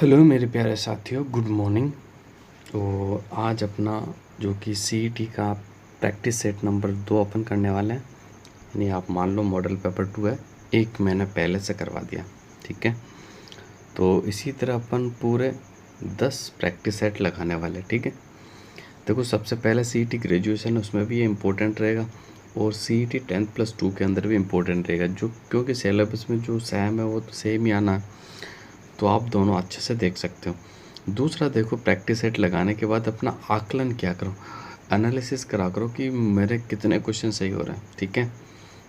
Hello मेरे प्यारे साथियों, गुड मॉर्निंग। तो आज अपना जो कि सीईटी का प्रैक्टिस सेट नंबर 2 ओपन करने वाले हैं। यानी आप मान लो मॉडल पेपर 2 है, एक मैंने पहले से करवा दिया, ठीक है। तो इसी तरह अपन पूरे 10 प्रैक्टिस सेट लगाने वाले, ठीक है। देखो, सबसे पहले सीईटी ग्रेजुएशन, उसमें भी ये इम्पोर्टेंट रहेगा, और सीईटी 10+2 के अंदर भी इम्पोर्टेंट रहेगा, जो क्योंकि सिलेबस में जो सेम है वो तो सेम ही आना है, तो आप दोनों अच्छे से देख सकते हो। दूसरा, देखो, प्रैक्टिस सेट लगाने के बाद अपना आकलन क्या करो, एनालिसिस करा करो कि मेरे कितने क्वेश्चन सही हो रहे हैं, ठीक है।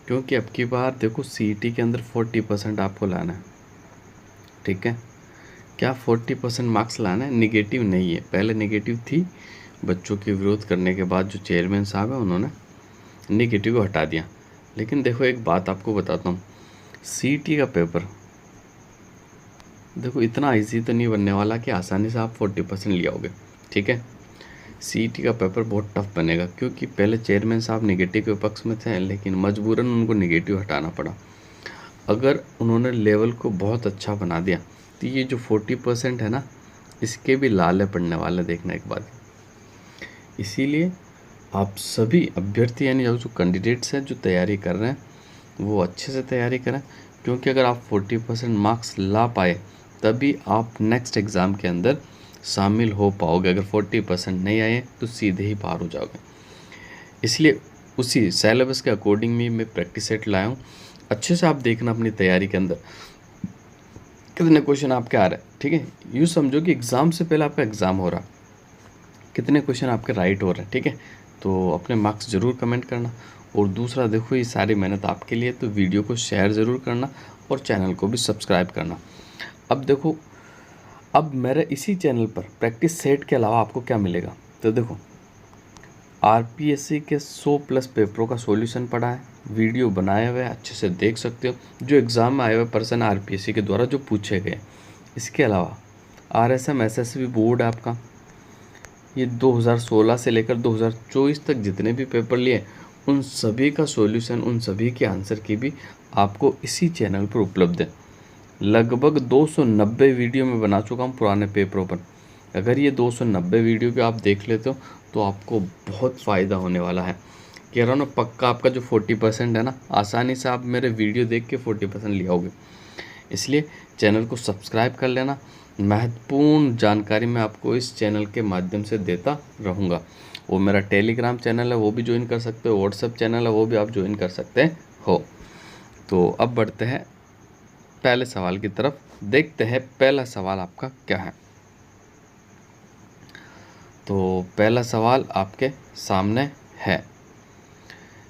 क्योंकि अब की बार देखो सीईटी के अंदर 40% आपको लाना है, ठीक है। क्या 40% मार्क्स लाना है, निगेटिव नहीं है। पहले निगेटिव थी, बच्चों के विरोध करने के बाद जो चेयरमैन साहब हैं उन्होंने निगेटिव को हटा दिया। लेकिन देखो, एक बात आपको बताता हूँ, सीईटी का पेपर देखो इतना इजी तो नहीं बनने वाला कि आसानी से आप 40% ले आओगे, ठीक है। सीईटी का पेपर बहुत टफ बनेगा, क्योंकि पहले चेयरमैन साहब निगेटिव के पक्ष में थे, लेकिन मजबूरन उनको निगेटिव हटाना पड़ा। अगर उन्होंने लेवल को बहुत अच्छा बना दिया तो ये जो 40% है ना, इसके भी लाले पड़ने वाले, देखना एक बात। इसीलिए आप सभी अभ्यर्थी यानी जो कैंडिडेट्स हैं जो तैयारी कर रहे हैं वो अच्छे से तैयारी करें, क्योंकि अगर आप 40% मार्क्स ला पाए तभी आप नेक्स्ट एग्ज़ाम के अंदर शामिल हो पाओगे। अगर 40% नहीं आए तो सीधे ही बाहर हो जाओगे। इसलिए उसी सिलेबस के अकॉर्डिंग में मैं प्रैक्टिस सेट लाया हूँ। अच्छे से आप देखना अपनी तैयारी के अंदर कितने क्वेश्चन आपके आ रहे हैं, ठीक है। यूँ समझो कि एग्ज़ाम से पहले आपका एग्ज़ाम हो रहा, कितने क्वेश्चन आपके राइट हो रहे हैं, ठीक है। तो अपने मार्क्स ज़रूर कमेंट करना। और दूसरा, देखो, ये सारी मेहनत आपके लिए, तो वीडियो को शेयर ज़रूर करना और चैनल को भी सब्सक्राइब करना। अब देखो, अब मेरे इसी चैनल पर प्रैक्टिस सेट के अलावा आपको क्या मिलेगा, तो देखो, आरपीएससी के 100+ पेपरों का सॉल्यूशन पड़ा है, वीडियो बनाए हुए अच्छे से देख सकते हो, जो एग्ज़ाम में आए हुए पर्सन आरपीएससी के द्वारा जो पूछे गए। इसके अलावा आरएसएम एसएसबी बोर्ड आपका, ये 2016 से लेकर 2024 तक जितने भी पेपर लिए उन सभी का सॉल्यूशन, उन सभी के आंसर की भी आपको इसी चैनल पर उपलब्ध है। लगभग 290 वीडियो मैं बना चुका हूँ पुराने पेपरों पर। अगर ये 290 वीडियो भी आप देख लेते हो तो आपको बहुत फ़ायदा होने वाला है। कह रहा हूँ ना, पक्का आपका जो 40% है ना, आसानी से आप मेरे वीडियो देख के 40% ले आओगे। इसलिए चैनल को सब्सक्राइब कर लेना। महत्वपूर्ण जानकारी मैं आपको इस चैनल के माध्यम से देता रहूँगा। वो मेरा टेलीग्राम चैनल है, वो भी ज्वाइन कर सकते हो, व्हाट्सएप चैनल है, वो भी आप ज्वाइन कर सकते हो। तो अब बढ़ते हैं पहले सवाल की तरफ। देखते हैं पहला सवाल आपका क्या है। तो पहला सवाल आपके सामने है,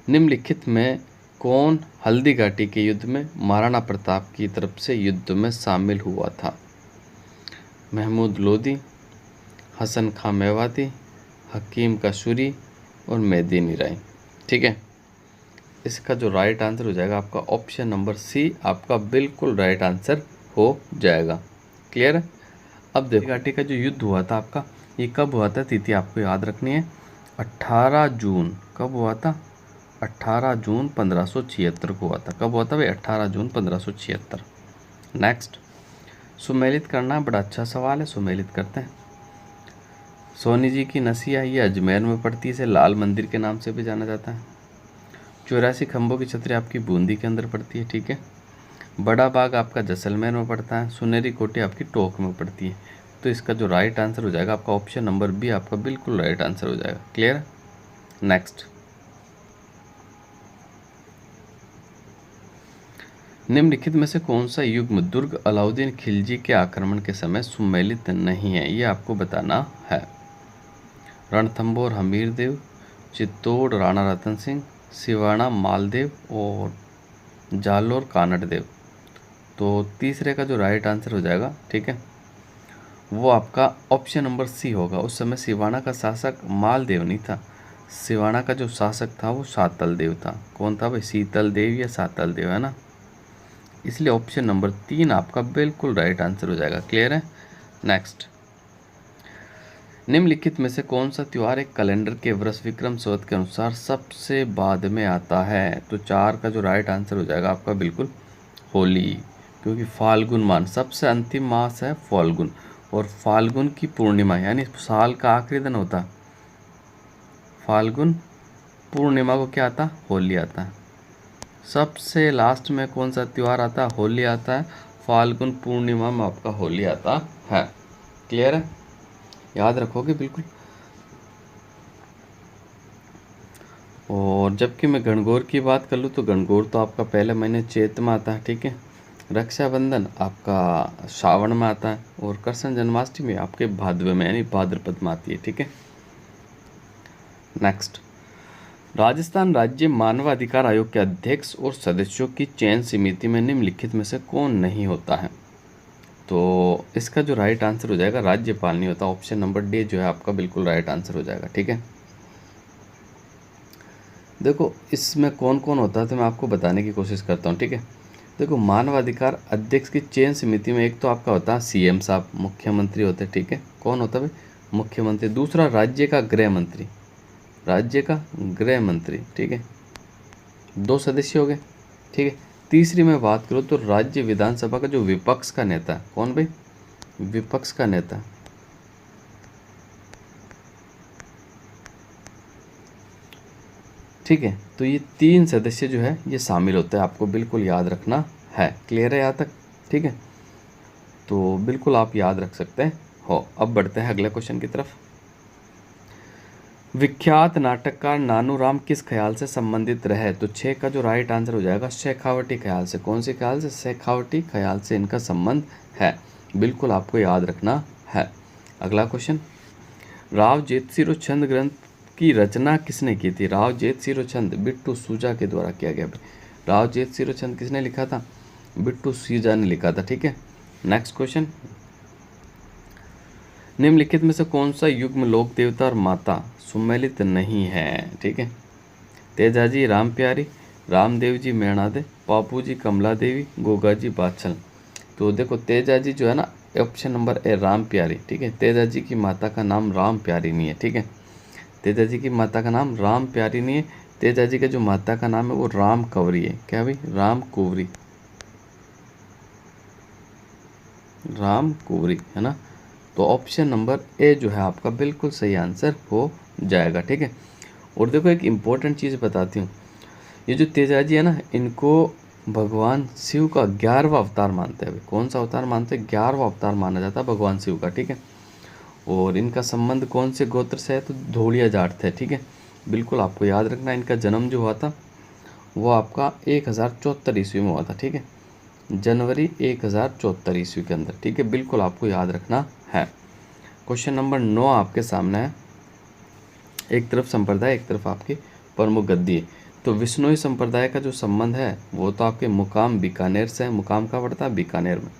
निम्नलिखित में कौन हल्दी घाटी के युद्ध में महाराणा प्रताप की तरफ से युद्ध में शामिल हुआ था? महमूद लोदी, हसन खां मेवाती, हकीम का सूरी और मेदिनी राय, ठीक है। इसका जो राइट आंसर हो जाएगा आपका ऑप्शन नंबर सी, आपका बिल्कुल राइट आंसर हो जाएगा। क्लियर है। अब देखो, घाटी का जो युद्ध हुआ था आपका, ये कब हुआ था? तिथि आपको याद रखनी है, 18 जून। कब हुआ था? 18 जून 1576 को हुआ था। कब हुआ था भाई? 18 जून 1576। नेक्स्ट, सुमेलित करना, बड़ा अच्छा सवाल है, सुमेलित करते हैं। सोनी जी की नसिया, ये अजमेर में पड़ती है, इसे लाल मंदिर के नाम से भी जाना जाता है। 84 खंभों की छतरी आपकी बूंदी के अंदर पड़ती है, ठीक है। बड़ा बाग आपका जैसलमेर में पड़ता है। सुनहरी कोठी आपकी टोंक में पड़ती है। तो इसका जो राइट आंसर हो जाएगा आपका ऑप्शन नंबर बी, आपका बिल्कुल राइट आंसर हो जाएगा। क्लियर है। नेक्स्ट, निम्नलिखित में से कौन सा युग्म दुर्ग अलाउद्दीन खिलजी के आक्रमण के समय सुमेलित नहीं है? ये आपको बताना है। रणथंभौर हमीरदेव, चित्तौड़ राणा रतन सिंह, सिवाना मालदेव और जालोर कानड़देव। तो तीसरे का जो राइट आंसर हो जाएगा, ठीक है, वो आपका ऑप्शन नंबर सी होगा। उस समय सिवाना का शासक मालदेव नहीं था, सिवाना का जो शासक था वो सातल देव था। कौन था भाई? शीतल देव या सातल देव, है ना। इसलिए ऑप्शन नंबर 3 आपका बिल्कुल राइट आंसर हो जाएगा। क्लियर है। नेक्स्ट, निम्नलिखित में से कौन सा त्यौहार एक कैलेंडर के वर्ष विक्रम संवत के अनुसार सबसे बाद में आता है? तो 4 का जो राइट आंसर हो जाएगा आपका बिल्कुल होली, क्योंकि फाल्गुन मास सबसे अंतिम मास है फाल्गुन, और फाल्गुन की पूर्णिमा यानी साल का आखिरी दिन होता है, फाल्गुन पूर्णिमा को क्या आता है? होली आता है। सबसे लास्ट में कौन सा त्यौहार आता है? होली आता है। फाल्गुन पूर्णिमा में आपका होली आता है। क्लियर है? याद रखोगे बिल्कुल। और जबकि मैं गणगौर की बात कर लूँ तो गणगौर तो आपका पहले महीने चैत में आता है, ठीक है। रक्षाबंधन आपका श्रावण में आता है और कृष्ण जन्माष्टमी आपके भादवे में यानी भाद्रपद में आती है, ठीक है। नेक्स्ट, राजस्थान राज्य मानवाधिकार आयोग के अध्यक्ष और सदस्यों की चयन समिति में निम्नलिखित में से कौन नहीं होता है? तो इसका जो राइट आंसर हो जाएगा राज्यपाल नहीं होता। ऑप्शन नंबर डी जो है आपका बिल्कुल राइट आंसर हो जाएगा, ठीक है। देखो इसमें कौन कौन होता है तो मैं आपको बताने की कोशिश करता हूँ, ठीक है। देखो मानवाधिकार अध्यक्ष की चयन समिति में एक तो आपका होता है सीएम साहब, मुख्यमंत्री होते हैं, ठीक है। कौन होता है भाई? मुख्यमंत्री। दूसरा राज्य का गृह मंत्री, राज्य का गृह मंत्री, ठीक है। 2 सदस्य हो गए, ठीक है। तीसरी मैं बात करूँ तो राज्य विधानसभा का जो विपक्ष का नेता, कौन भाई? विपक्ष का नेता, ठीक है। तो ये 3 सदस्य जो है ये शामिल होते हैं, आपको बिल्कुल याद रखना है। क्लियर है यहाँ तक? ठीक है, तो बिल्कुल आप याद रख सकते हो। अब बढ़ते हैं अगले क्वेश्चन की तरफ। विख्यात नाटककार नानूराम किस ख्याल से संबंधित रहे? तो 6 का जो राइट आंसर हो जाएगा शेखावटी ख्याल से। कौन से ख्याल से? शेखावटी ख्याल से इनका संबंध है, बिल्कुल आपको याद रखना है। अगला क्वेश्चन, राव जेतसिरो छंद ग्रंथ की रचना किसने की थी? राव जेतसिरो छंद बिट्टू सूजा के द्वारा किया गया। राव जेतसिरो छंद किसने लिखा था? बिट्टू सूजा ने लिखा था, ठीक है। नेक्स्ट क्वेश्चन, निम्नलिखित में से कौन सा युग्म लोक देवता और माता सुमेलित नहीं है? ठीक है। तेजाजी राम प्यारी, रामदेव जी मेणादे, पापू जी कमला देवी, गोगा जी बाछल। तो देखो तेजाजी जो है ना, ऑप्शन नंबर ए राम प्यारी, ठीक है। तेजाजी की माता का नाम राम प्यारी नहीं है, ठीक है। तेजाजी की माता का नाम राम प्यारी नहीं है। तेजाजी का जो माता का नाम है वो राम कंवरी है। क्या भाई? राम कुंवरी, राम कुंवरी है ना। तो ऑप्शन नंबर ए जो है आपका बिल्कुल सही आंसर हो जाएगा, ठीक है। और देखो एक इम्पोर्टेंट चीज़ बताती हूँ, ये जो तेजाजी है ना, इनको भगवान शिव का 11वां अवतार मानते हैं। कौन सा अवतार मानते हैं? 11वां अवतार माना जाता है भगवान शिव का, ठीक है। और इनका संबंध कौन से गोत्र से है? तो धोलिया जाट थे, ठीक है। बिल्कुल आपको याद रखना, इनका जन्म जो हुआ था वो आपका 1074 ईस्वी में हुआ था, ठीक है। जनवरी 1074 ईस्वी के अंदर, ठीक है। बिल्कुल आपको याद रखना है। क्वेश्चन नंबर 9 आपके सामने है। एक तरफ संप्रदाय, एक तरफ आपकी प्रमुख गद्दी है। तो विश्नोई संप्रदाय का जो संबंध है वो तो आपके मुकाम बीकानेर से है। मुकाम कहाँ पड़ता है? बीकानेर में।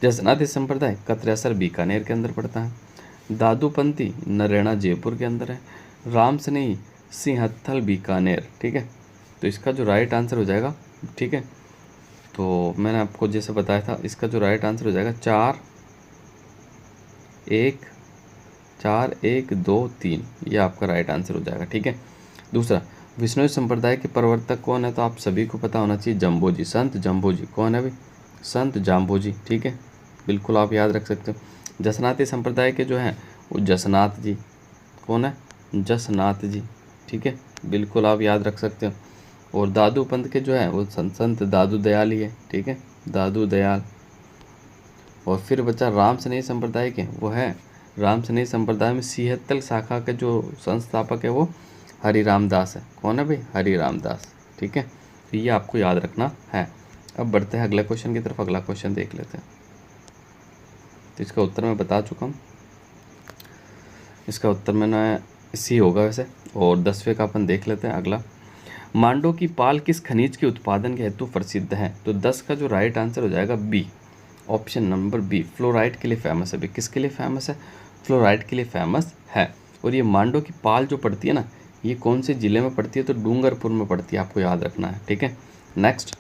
जसनाती संप्रदाय कतरेसर बीकानेर के अंदर पड़ता है। दादूपंथी नरेना जयपुर के अंदर है। राम स्नेही सिंहत्थल बीकानेर, ठीक है। तो इसका जो राइट आंसर हो जाएगा, ठीक है, तो मैंने आपको जैसे बताया था, इसका जो राइट आंसर हो जाएगा 4 1 2 3, ये आपका राइट आंसर हो जाएगा, ठीक है। दूसरा, विष्णु संप्रदाय के प्रवर्तक कौन है? तो आप सभी को पता होना चाहिए, जम्बो जी, संत जम्बो जी। कौन है भाई? संत जाम्बो जी, ठीक है। बिल्कुल आप याद रख सकते हो। जसनाती संप्रदाय के जो हैं वो जसनाथ जी। कौन है? जसनाथ जी, ठीक है। बिल्कुल आप याद रख सकते हो। और दादू पंथ के जो है वो संत दादू दयाल ही है, ठीक है, दादू दयाल। और फिर बचा राम स्नेही संप्रदाय के, वो है राम स्नेही संप्रदाय में सिंहत्थल शाखा के जो संस्थापक है वो हरि रामदास है। कौन है भाई? हरि रामदास, ठीक है। तो ये आपको याद रखना है। अब बढ़ते हैं अगले क्वेश्चन की तरफ। अगला क्वेश्चन देख लेते हैं। तो इसका उत्तर मैं बता चुका हूँ, इसका उत्तर मैंने सी होगा वैसे। और 10वें का अपन देख लेते हैं। अगला, मांडो की पाल किस खनिज के उत्पादन के हेतु प्रसिद्ध है? तो 10 का जो राइट आंसर हो जाएगा B, option number B, fluoride के लिए फेमस है। किसके लिए फेमस है? फ्लोराइड के लिए फेमस है। और ये मांडो की पाल जो पड़ती है ना, ये कौन से ज़िले में पड़ती है? तो डूंगरपुर में पड़ती है, आपको याद रखना है, ठीक है। नेक्स्ट,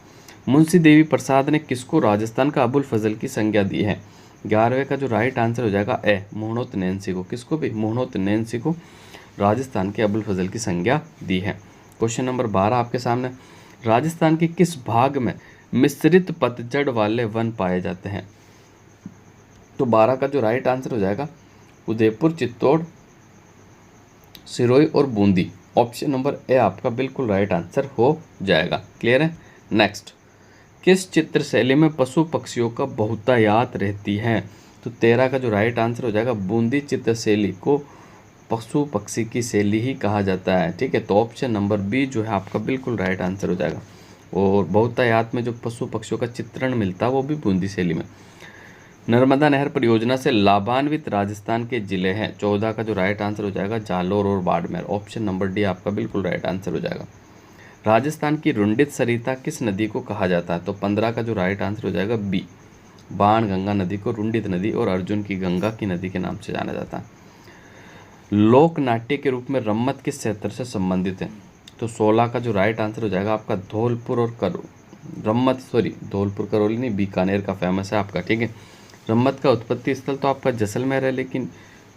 मुंशी देवी प्रसाद ने किसको राजस्थान का अबुल फजल की संज्ञा दी है? 11वें का जो राइट आंसर हो जाएगा ए, मोहनोत नैन्सी को। किसको भी? मोहनोत नैन्सी को राजस्थान के अबुल फजल की संज्ञा दी है। क्वेश्चन नंबर 12 आपके सामने, राजस्थान के किस भाग में मिश्रित पतझड़ वाले वन पाए जाते हैं? तो 12 का जो राइट आंसर हो जाएगा उदयपुर, चित्तौड़, सिरोही और बूंदी। ऑप्शन नंबर ए आपका बिल्कुल राइट आंसर हो जाएगा। क्लियर है। नेक्स्ट, किस चित्र शैली में पशु पक्षियों का बहुतायत रहती है? तो 13 का जो राइट आंसर हो जाएगा बूंदी चित्र शैली को पशु पक्षी की शैली ही कहा जाता है। ठीक है, तो ऑप्शन नंबर बी जो है आपका बिल्कुल राइट आंसर हो जाएगा। और बहुतायत में जो पशु पक्षियों का चित्रण मिलता है वो भी बूंदी शैली में। नर्मदा नहर परियोजना से लाभान्वित राजस्थान के जिले हैं। 14 का जो राइट आंसर हो जाएगा जालोर और बाड़मेर। ऑप्शन नंबर डी आपका बिल्कुल राइट आंसर हो जाएगा। राजस्थान की रुंडित सरिता किस नदी को कहा जाता है? तो 15 का जो राइट आंसर हो जाएगा बी, बाण गंगा नदी को रुंडित नदी और अर्जुन की गंगा की नदी के नाम से जाना जाता है। लोक नाट्य के रूप में रम्मत किस क्षेत्र से संबंधित है? तो 16 का जो राइट आंसर हो जाएगा आपका धौलपुर और धौलपुर करौली नहीं, बीकानेर का फेमस है आपका। ठीक है, रम्मत का उत्पत्ति स्थल तो आपका जैसलमेर है, लेकिन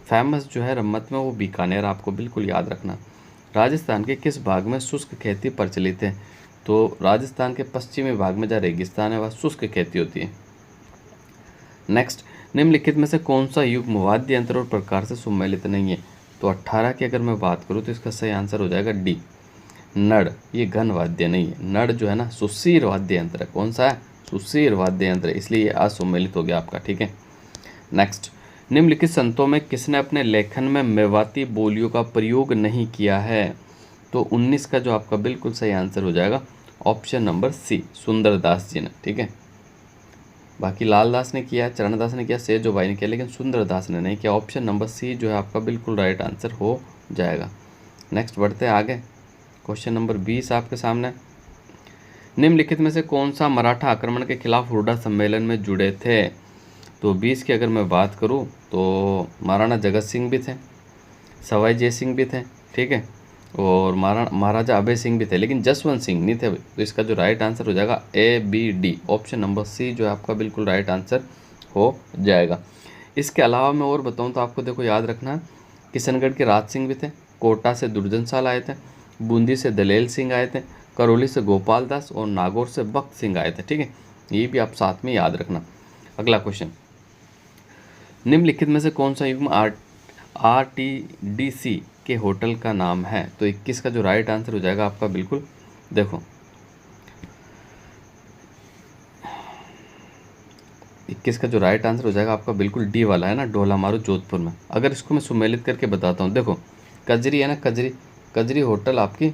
फेमस जो है रम्मत में वो बीकानेर, आपको बिल्कुल याद रखना। राजस्थान के किस भाग में शुष्क खेती प्रचलित है? तो राजस्थान के पश्चिमी भाग में जहाँ रेगिस्तान है वह शुष्क खेती होती है। नेक्स्ट, निम्नलिखित में से कौन सा युग्म वाद्य यंत्र और प्रकार से सम्मिलित नहीं है? तो 18 की अगर मैं बात करूँ तो इसका सही आंसर हो जाएगा डी, नड़। ये घन वाद्य नहीं है, नड़ जो है ना सुशीर वाद्य यंत्र है। कौन सा है? सुशीर वाद्य यंत्र, इसलिए ये असम्मिलित हो गया आपका। ठीक है। नेक्स्ट, निम्नलिखित संतों में किसने अपने लेखन में मेवाती बोलियों का प्रयोग नहीं किया है? तो 19 का जो आपका बिल्कुल सही आंसर हो जाएगा ऑप्शन नंबर सी, सुंदरदास जी ने। ठीक है, बाकी लालदास ने किया, चरणदास ने किया, सेजो भाई ने किया, लेकिन सुंदरदास ने नहीं किया। ऑप्शन नंबर सी जो है आपका बिल्कुल राइट आंसर हो जाएगा। नेक्स्ट बढ़ते हैं आगे। क्वेश्चन नंबर 20 आपके सामने। निम्नलिखित में से कौन सा मराठा आक्रमण के खिलाफ हुड्डा सम्मेलन में जुड़े थे? तो 20 की अगर मैं बात करूं तो महाराणा जगत सिंह भी थे, सवाई जय सिंह भी थे, ठीक है, और महाराजा अभय सिंह भी थे, लेकिन जसवंत सिंह नहीं थे। तो इसका जो राइट आंसर हो जाएगा A B D, option number C जो है आपका बिल्कुल राइट आंसर हो जाएगा। इसके अलावा मैं और बताऊं तो आपको देखो याद रखना, किशनगढ़ के राज सिंह भी थे, कोटा से दुर्जन साल आए थे, बूंदी से दलेल सिंह आए थे, करौली से गोपाल दास और नागौर से बख्त सिंह आए थे। ठीक है, ये भी आप साथ में याद रखना। अगला क्वेश्चन, निम्नलिखित में से कौन सा युग्म RTDC के होटल का नाम है? तो 21 का जो राइट आंसर हो जाएगा आपका बिल्कुल, देखो 21 का जो राइट आंसर हो जाएगा आपका बिल्कुल डी वाला है ना, ढोलामारू जोधपुर में। अगर इसको मैं सुमेलित करके बताता हूँ, देखो कजरी है ना, कजरी होटल आपकी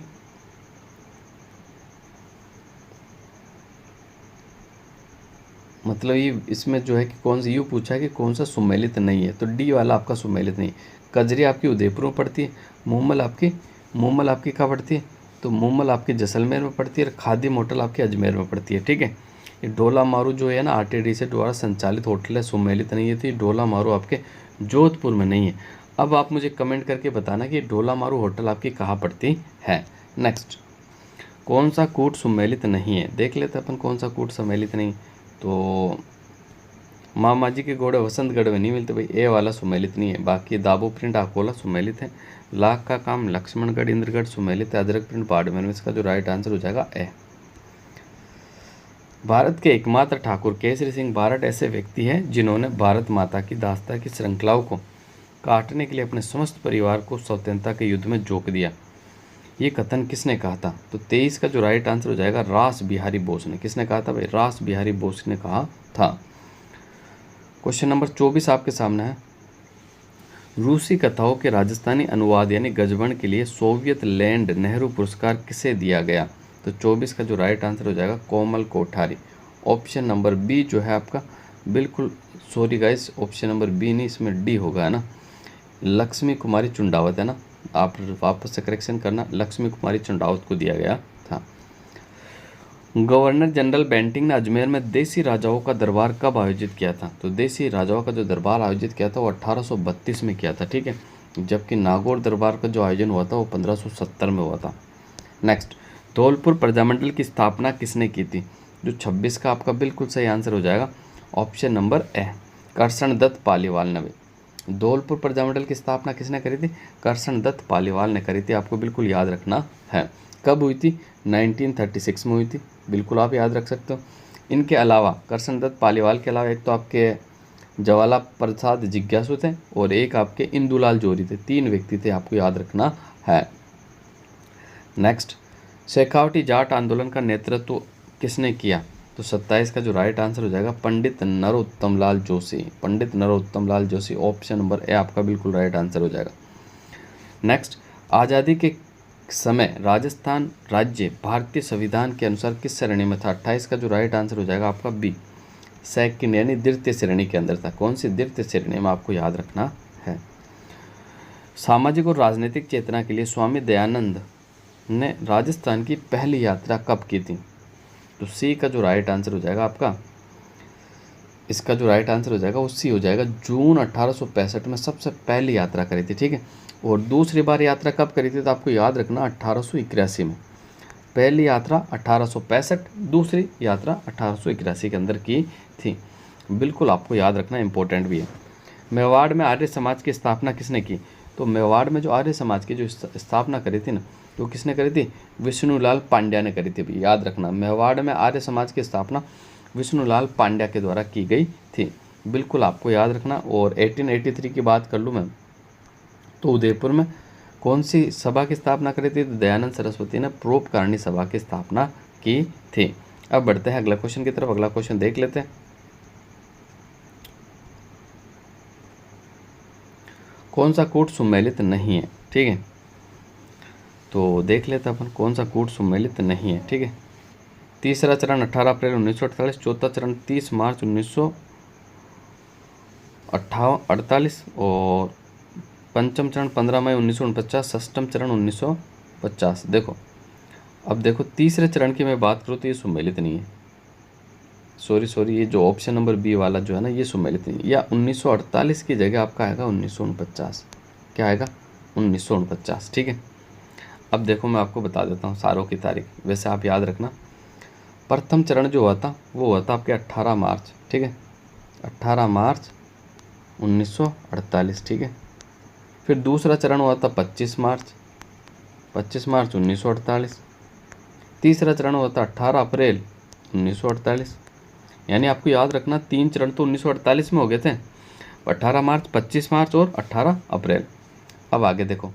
मतलब ये इसमें जो है कि कौन सा, यू पूछा है कि कौन सा सुमेलित नहीं है, तो डी वाला आपका सुमेलित नहीं। कजरी आपकी उदयपुर में पड़ती है, मूमल आपकी कहाँ पड़ती है? तो मूमल आपकी जैसलमेर में पड़ती है, और खादिम होटल आपकी अजमेर में पड़ती है। ठीक है, ये ढोलामारू जो है ना RTDC द्वारा संचालित होटल है, सुमेलित नहीं है, तो ये ढोलामारू आपके जोधपुर में नहीं है। अब आप मुझे कमेंट करके बताना कि ढोलामारू होटल आपकी कहाँ पड़ती है। नेक्स्ट, कौन सा कूट सुमेलित नहीं है? देख लेते अपन कौन सा कूट सम्मिलित नहीं। तो मामा जी के घोड़े वसंतगढ़ में नहीं मिलते भाई, ए वाला सुमेलित नहीं है। बाकी दाबो प्रिंट अकोला सुमेलित है, लाख का काम लक्ष्मणगढ़ इंद्रगढ़ सुमेलित है, अदरक प्रिंट बाड़मेर में। इसका जो राइट आंसर हो जाएगा ए। भारत के एकमात्र ठाकुर केसरी सिंह बारट ऐसे व्यक्ति हैं जिन्होंने भारत माता की दास्ता की श्रृंखलाओं को काटने के लिए अपने समस्त परिवार को स्वतंत्रता के युद्ध में झोंक दिया। ये कथन किसने कहा था? तो 23 का जो राइट आंसर हो जाएगा रास बिहारी बोस ने। किसने कहा था भाई? रास बिहारी बोस ने कहा था। क्वेश्चन नंबर 24 आपके सामने है। रूसी कथाओं के राजस्थानी अनुवाद यानी गजबन के लिए सोवियत लैंड नेहरू पुरस्कार किसे दिया गया? तो 24 का जो राइट आंसर हो जाएगा Komal Kothari. Option number B जो है आपका बिल्कुल, sorry guys, option number B नहीं, इसमें डी होगा, है ना, लक्ष्मी कुमारी चुंडावत, है ना, आप वापस से करेक्शन करना, लक्ष्मी कुमारी चुंडावत को दिया गया था। गवर्नर जनरल बेंटिंग ने अजमेर में देसी राजाओं का दरबार कब आयोजित किया था? तो देसी राजाओं का जो दरबार आयोजित किया था वो 1832 में किया था। ठीक है, जबकि नागौर दरबार का जो आयोजन हुआ था वो 1570 में हुआ था। नेक्स्ट, धौलपुर प्रजामंडल की स्थापना किसने की थी? जो 26 का आपका बिल्कुल सही आंसर हो जाएगा ऑप्शन नंबर ए, करसनदत्त पालीवाल ने। धौलपुर प्रजामंडल की स्थापना किसने करी थी? करसनदत्त पालीवाल ने करी थी। आपको बिल्कुल याद रखना है। कब हुई थी? 1936 में हुई थी, बिल्कुल आप याद रख सकते हो। इनके अलावा करसनदत्त पालीवाल के अलावा एक तो आपके ज्वाला प्रसाद जिज्ञासु थे और एक आपके इंदुलाल जोरी थे। 3 व्यक्ति थे, आपको याद रखना है। नेक्स्ट, शेखावटी जाट आंदोलन का नेतृत्व किसने किया? तो 27 का जो राइट आंसर हो जाएगा पंडित नरोत्तम लाल जोशी। पंडित नरोत्तम लाल जोशी, ऑप्शन नंबर ए आपका बिल्कुल राइट आंसर हो जाएगा। नेक्स्ट, आज़ादी के समय राजस्थान राज्य भारतीय संविधान के अनुसार किस श्रेणी में था? 28 का जो राइट आंसर हो जाएगा आपका बी, सेकंड यानी द्वितीय श्रेणी के अंदर था। कौन सी? द्वितीय श्रेणी में, आपको याद रखना है। सामाजिक और राजनीतिक चेतना के लिए स्वामी दयानंद ने राजस्थान की पहली यात्रा कब की थी? तो सी का जो राइट आंसर हो जाएगा आपका, इसका जो राइट आंसर हो जाएगा वो सी हो जाएगा। जून 1865 में सबसे पहली यात्रा करी थी, ठीक है। और दूसरी बार यात्रा कब करी थी? तो आपको याद रखना 1881 में। पहली यात्रा 1865, दूसरी यात्रा 1881 के अंदर की थी। बिल्कुल आपको याद रखना, इंपॉर्टेंट भी है। मेवाड़ में आर्य समाज की स्थापना किसने की? तो मेवाड़ में जो आर्य समाज की जो स्थापना करी थी ना, तो किसने करी थी? विष्णुलाल पांड्या ने करी थी। भी याद रखना, मेवाड़ में आर्य समाज की स्थापना विष्णुलाल पांड्या के द्वारा की गई थी। बिल्कुल आपको याद रखना। और 1883 की बात कर लूँ मैं, तो उदयपुर में कौन सी सभा की स्थापना करी थी? तो दयानंद सरस्वती ने परोपकारिणी सभा की स्थापना की थी। अब बढ़ते हैं अगला क्वेश्चन की तरफ। अगला क्वेश्चन देख लेते हैं। कौन सा कूट सुमेलित नहीं है? ठीक है, तो देख लेते हैं अपन कौन सा कूट सुमेलित नहीं है। ठीक है, तीसरा चरण 18 अप्रैल 1948, चौथा चरण 30 मार्च 1948 और पंचम चरण 15 मई 1949, षष्ठम चरण 1950। देखो, अब देखो तीसरे चरण की मैं बात करूँ तो ये सुमेलित नहीं है। सॉरी, ये जो ऑप्शन नंबर बी वाला जो है ना, ये सुमेलित नहीं, या 1948 की जगह आपका आएगा 1949। क्या आएगा? 1949। ठीक है, अब देखो मैं आपको बता देता हूँ सारों की तारीख। वैसे आप याद रखना, प्रथम चरण जो हुआ था वो हुआ था आपके 18 मार्च। ठीक है, 18 मार्च 1948। ठीक है, फिर दूसरा चरण हुआ था 25 मार्च 1948। तीसरा चरण हुआ था 18 अप्रैल 1948। यानी आपको याद रखना 3 चरण तो 1948 में हो गए थे, 18 मार्च, 25 मार्च और 18 अप्रैल। अब आगे देखो,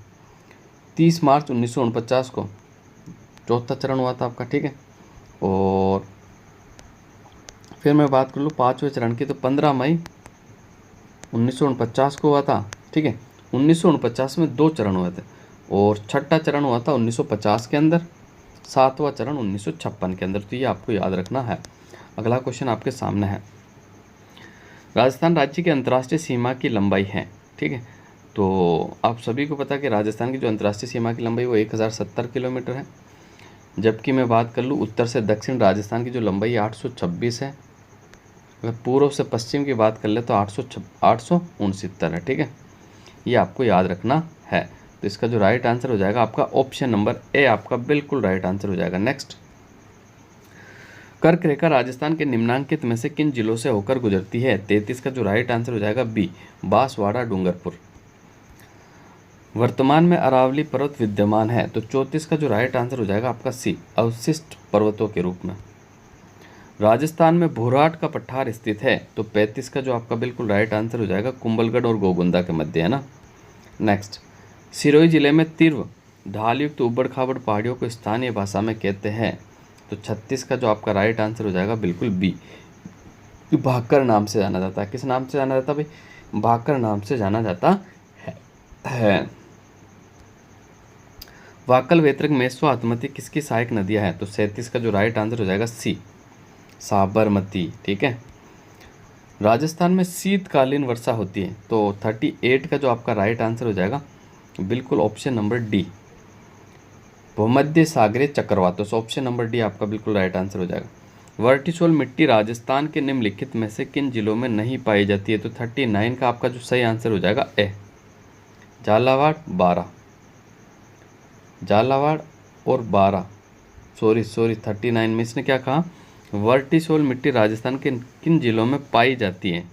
30 मार्च 1949 को चौथा चरण हुआ था आपका। ठीक है, और फिर मैं बात कर लूँ 5वें चरण की, तो 15 मई 1949 को हुआ था। ठीक है, 1949 में 2 चरण हुए थे, और छठा चरण हुआ था 1950 के अंदर, 7वां चरण 1956 के अंदर। तो ये आपको याद रखना है। अगला क्वेश्चन आपके सामने है, राजस्थान राज्य की अंतर्राष्ट्रीय सीमा की लंबाई है। ठीक है, तो आप सभी को पता है कि राजस्थान की जो अंतर्राष्ट्रीय सीमा की लंबाई वो 1070 किलोमीटर है। जबकि मैं बात कर लूँ उत्तर से दक्षिण राजस्थान की जो लंबाई 826 है। अगर पूर्व से पश्चिम की बात कर ले तो 869 है। ठीक है, ये आपको याद रखना है। तो इसका जो राइट आंसर हो जाएगा आपका ऑप्शन नंबर ए आपका बिल्कुल राइट आंसर हो जाएगा। नेक्स्ट, कर्क रेखा राजस्थान के निम्नांकित में से किन जिलों से होकर गुजरती है? 33 का जो राइट आंसर हो जाएगा बी, बांसवाड़ा डूंगरपुर। वर्तमान में अरावली पर्वत विद्यमान है, तो 34 का जो राइट आंसर हो जाएगा आपका सी, अवशिष्ट पर्वतों के रूप में। राजस्थान में भोराट का पठार स्थित है, तो 35 का जो आपका बिल्कुल राइट आंसर हो जाएगा कुंभलगढ़ और गोगुंदा के मध्य, है ना। नेक्स्ट, सिरोही जिले में तीव्र ढालयुक्त उबड़ खाबड़ पहाड़ियों को स्थानीय भाषा में कहते हैं, तो 36 का जो आपका राइट आंसर हो जाएगा बिल्कुल बी, भाकर नाम से जाना जाता है। किस नाम से जाना जाता है भाई? भाकर नाम से जाना जाता है। वाकल, वेतरक, मेस्वा, आत्मती किसकी सहायक नदियां हैं? तो 37 का जो राइट आंसर हो जाएगा सी, साबरमती। ठीक है, राजस्थान में शीतकालीन वर्षा होती है, तो 38 का जो आपका राइट आंसर हो जाएगा बिल्कुल ऑप्शन नंबर डी, भूमध्य सागरीय चक्रवातों से। ऑप्शन नंबर डी आपका बिल्कुल राइट आंसर हो जाएगा। वर्टिसोल मिट्टी राजस्थान के निम्नलिखित में से किन जिलों में नहीं पाई जाती है? तो 39 का आपका जो सही आंसर हो जाएगा ए, झालावाड़, बारा, झालावाड़ और बारा। सॉरी 39 में इसने क्या कहा? वर्टिसोल मिट्टी राजस्थान के किन जिलों में पाई जाती है?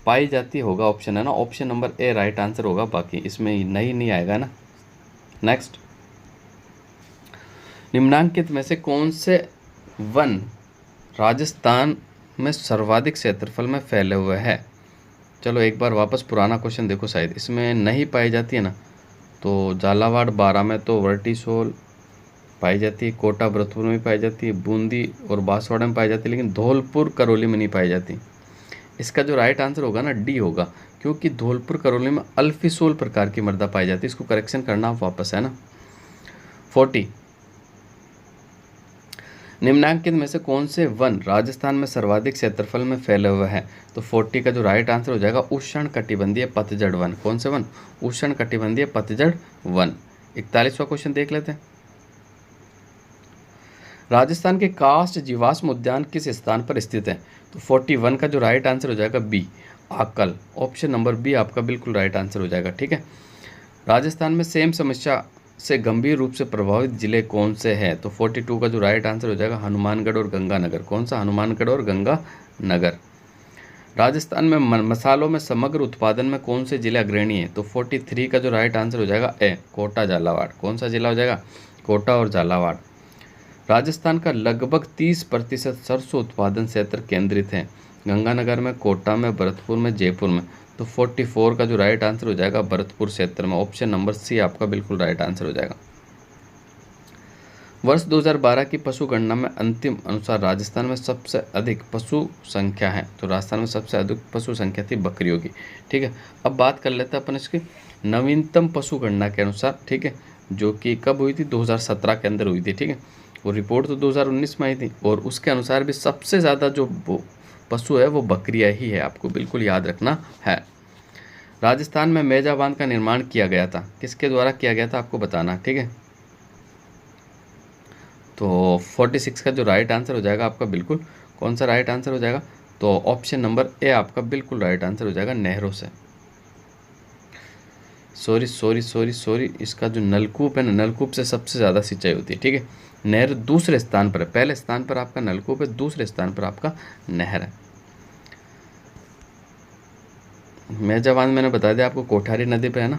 पाई जाती होगा ऑप्शन है ना, option number A right answer होगा, बाकी इसमें नहीं आएगा ना। नेक्स्ट, निम्नांकित में से कौन से वन राजस्थान में सर्वाधिक क्षेत्रफल में फैले हुए हैं? चलो एक बार वापस पुराना क्वेश्चन देखो, शायद इसमें नहीं पाई जाती है ना। तो झालावाड़ बारां में तो वर्टिसोल पाई जाती है, कोटा भरतपुर में भी पाई जाती है, बूंदी और बांसवाड़ा में पाई जाती है, लेकिन धौलपुर करौली में नहीं पाई जाती। इसका जो राइट आंसर होगा ना डी होगा, क्योंकि धौलपुर करौली में अल्फिसोल प्रकार की मृदा पाई जाती है। इसको करेक्शन करना आप वापस, है ना। 40, निम्नांकित में से कौन से वन राजस्थान में सर्वाधिक क्षेत्रफल में फैले हुए हैं? तो 40 का जो राइट आंसर हो जाएगा उष्ण कटिबंधीय पतझड़ वन। कौन से वन? उष्ण कटिबंधीय पतझड़ वन। 41वां क्वेश्चन देख लेते हैं। राजस्थान के काष्ठ जीवाश्म उद्यान किस स्थान पर स्थित है? तो 41 का जो राइट आंसर हो जाएगा बी, आकल। ऑप्शन नंबर बी आपका बिल्कुल राइट आंसर हो जाएगा, ठीक है। राजस्थान में सेम समस्या से गंभीर रूप से प्रभावित जिले कौन से हैं? तो 42 का जो राइट आंसर हो जाएगा हनुमानगढ़ और गंगानगर। कौन सा? हनुमानगढ़ और गंगानगर। राजस्थान में मसालों में समग्र उत्पादन में कौन से जिले अग्रणी हैं? तो 43 का जो राइट आंसर हो जाएगा ए, कोटा झालावाड़। कौन सा जिला हो जाएगा? कोटा और झालावाड़। राजस्थान का लगभग 30% सरसों उत्पादन क्षेत्र केंद्रित है। गंगानगर में, कोटा में, भरतपुर में, जयपुर में। तो 44 का जो राइट आंसर हो जाएगा भरतपुर क्षेत्र में। ऑप्शन नंबर सी आपका बिल्कुल राइट आंसर हो जाएगा। वर्ष 2012 की पशु गणना में अंतिम अनुसार राजस्थान में सबसे अधिक पशु संख्या है। तो राजस्थान में सबसे अधिक पशु संख्या थी बकरियों की, ठीक है। अब बात कर लेते हैं अपन इसकी नवीनतम पशु गणना के अनुसार, ठीक है, जो कि कब हुई थी? 2017 के अंदर हुई थी, ठीक है। वो रिपोर्ट तो 2019 में आई थी, और उसके अनुसार भी सबसे ज़्यादा जो पशु है वो बकरियां ही है, आपको बिल्कुल याद रखना है। राजस्थान में मेजा बांध का निर्माण किया गया था, किसके द्वारा किया गया था आपको बताना, ठीक है। तो 46 का जो राइट आंसर हो जाएगा आपका बिल्कुल कौन सा राइट आंसर हो जाएगा? तो ऑप्शन नंबर ए आपका बिल्कुल राइट आंसर हो जाएगा, नहरों से। सॉरी, इसका जो नलकूप है ना, नलकूप से सबसे ज़्यादा सिंचाई होती है, ठीक है। नहर दूसरे स्थान पर है, पहले स्थान पर आपका नलकूप है, दूसरे स्थान पर आपका नहर है। मेजा बांध मैंने बता दिया आपको, कोठारी नदी पे है ना।